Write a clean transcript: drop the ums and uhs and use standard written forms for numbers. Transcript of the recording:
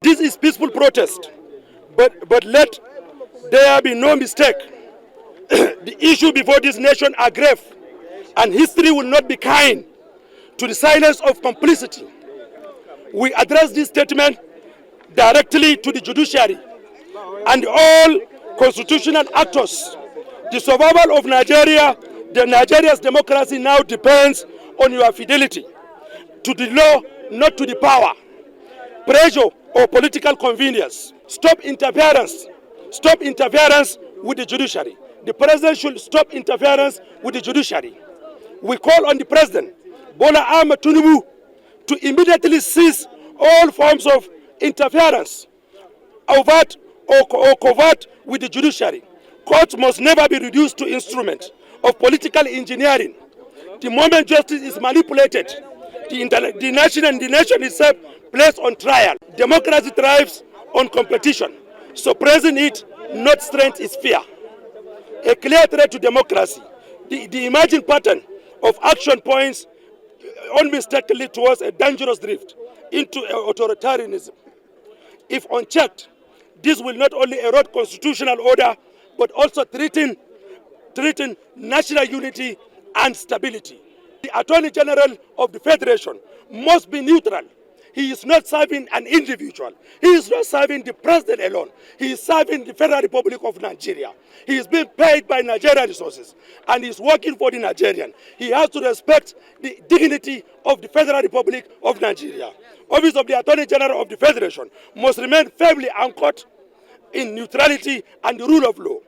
This is peaceful protest, but let there be no mistake. The issue before this nation are grave, and history will not be kind to the silence of complicity. We address this statement directly to the judiciary and all constitutional actors. The survival of Nigeria, Nigeria's democracy now depends on your fidelity to the law, not to the power, pressure, or political convenience. Stop interference. Stop interference with the judiciary. The president should stop interference with the judiciary. We call on the president, Bola Ahmed Tinubu, to immediately cease all forms of interference, overt or covert, with the judiciary. Courts must never be reduced to instrument of political engineering. The moment justice is manipulated, the nation itself placed on trial. Democracy thrives on competition. Suppressing it, not strength, is fear. A clear threat to democracy. The emerging pattern of action points unmistakably towards a dangerous drift into authoritarianism. If unchecked, this will not only erode constitutional order, but also threaten national unity and stability. The Attorney General of the Federation must be neutral. He is not serving an individual. He is not serving the president alone. He is serving the Federal Republic of Nigeria. He is being paid by Nigerian resources and is working for the Nigerian. He has to respect the dignity of the Federal Republic of Nigeria. Office of the Attorney General of the Federation must remain firmly anchored in neutrality and the rule of law.